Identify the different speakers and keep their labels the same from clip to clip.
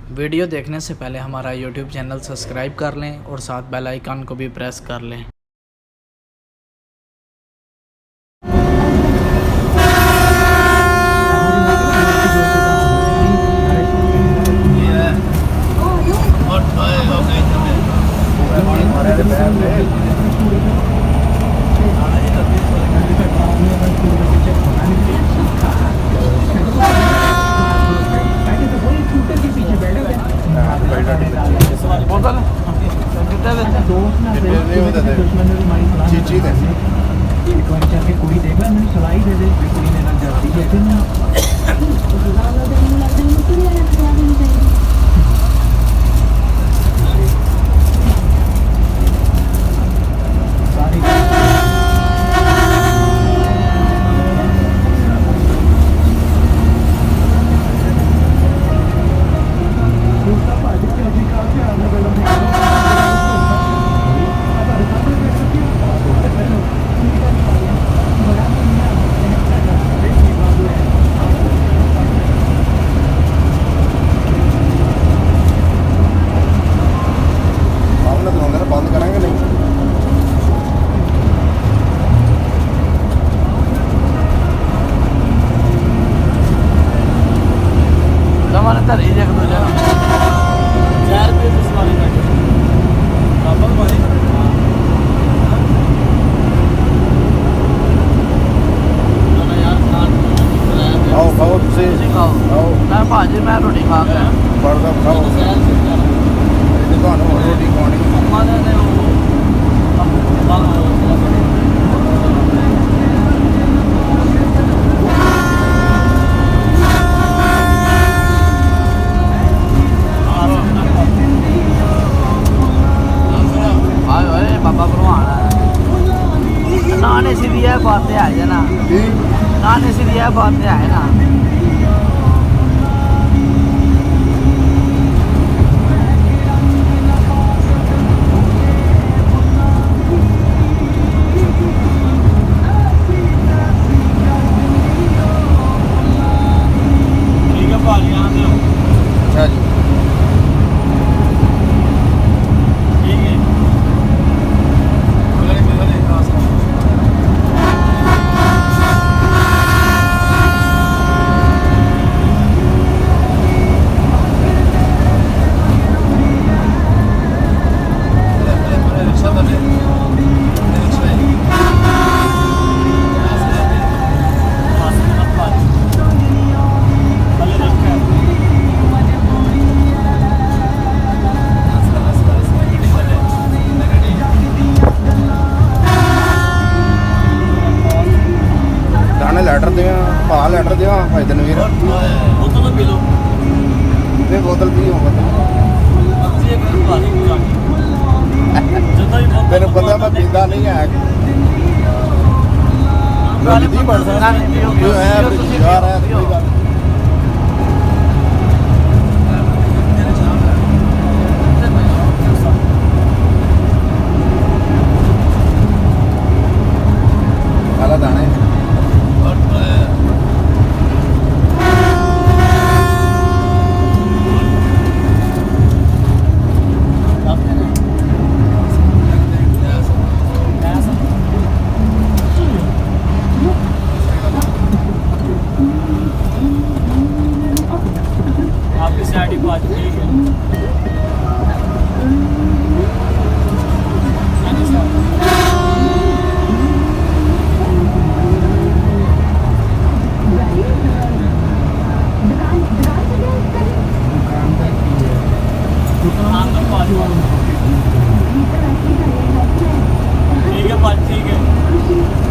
Speaker 1: Video देखने से पहले हमारा यूट्यूब चैनल सब्सक्राइब कर लें और साथ बेल आइकन को भी प्रेस कर लें।
Speaker 2: चीची दे एक बार जाके कुड़ी देख ले मैंने सलाई दे दे कुड़ी मेरा जल्दी है कि ना बंद करेंगे नहीं
Speaker 1: हमारे तर एक दो जरा 4 रुपये वाली
Speaker 2: खाओ खाओ तुझे खाओ
Speaker 1: मैं भाजी मैं रोटी खा गया
Speaker 2: बर्गर खाओ ਤੁਹਾਨੂੰ ਰੋਟੀ ਖਾਣੀ
Speaker 1: हमारे ने वो बाबा भगवान नाने सीधी है बात है ना नाने सीधी है बात है ना
Speaker 2: अच्छा जी ਲੈਟਰ ਦੇ ਭਾ ਲੈਟਰ ਦੇ ਭਾਈ ਤਨਵੀਰ
Speaker 1: बोतल पी लो
Speaker 2: ਇਹ ਬੋਤਲ ਪੀ ਹੋਗਾ ਤੈਨੂੰ ਪਤਾ ਮੈਂ ਪੀਂਦਾ ਨਹੀਂ ਹੈ ਗਲਤੀ ਬਣ ਸਕਦੀ ਜੋ ਹੈ ਯਾਰ ਹੈ ਕੋਈ ਗੱਲ ਕਾਲਾ ਦਾਣੇ
Speaker 1: आपकी साड़ी को आज ठीक है ठीक है बात ठीक है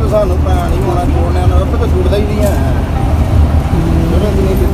Speaker 3: ਤਾਂ ਸਾਨੂੰ ਪੈਣਾ ਨਹੀਂ ਹੋਣਾ ਜੋੜਨੇ ਨਾਲ ਉੱਥੇ ਤਾਂ ਜੁੜਦਾ ਹੀ ਨਹੀਂ ਹੈ ਜਦੋਂ ਕਿ ਨਹੀਂ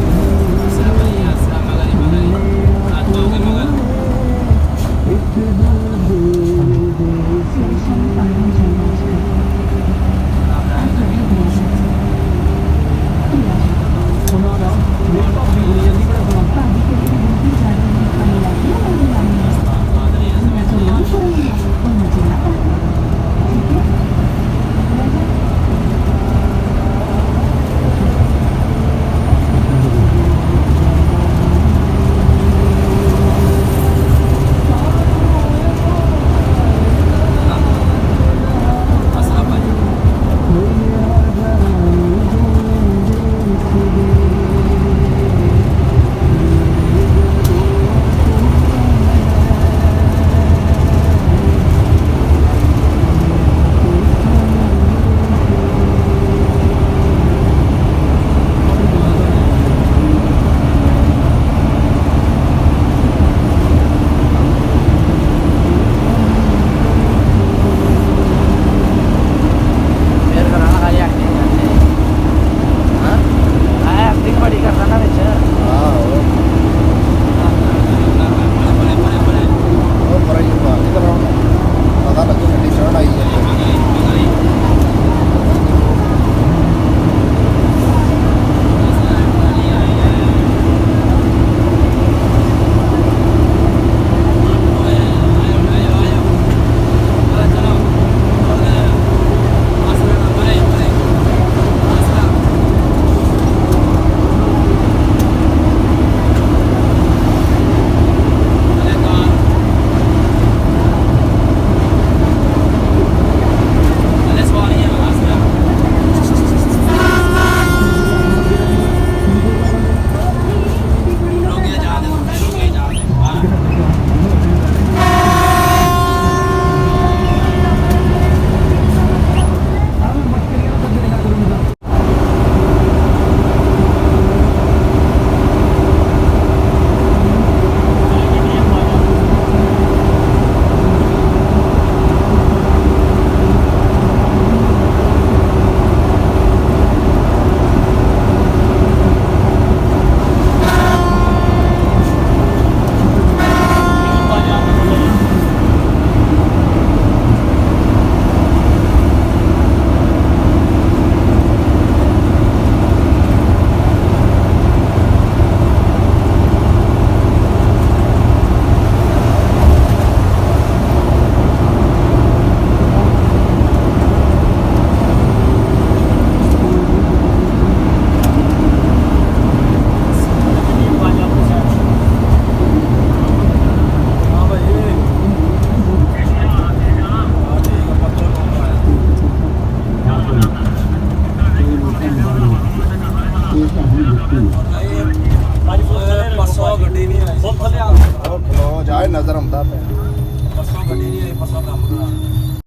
Speaker 3: ਉਹ ਖਲੋ ਜਾਏ ਨਜ਼ਰ ਆਉਂਦਾ ਪਿਆ
Speaker 2: ਪਰਸੋਂ ਗੱਡੀ ਨਹੀਂ ਆਈ ਪਰਸੋਂ ਕੰਮ ਕਰਾ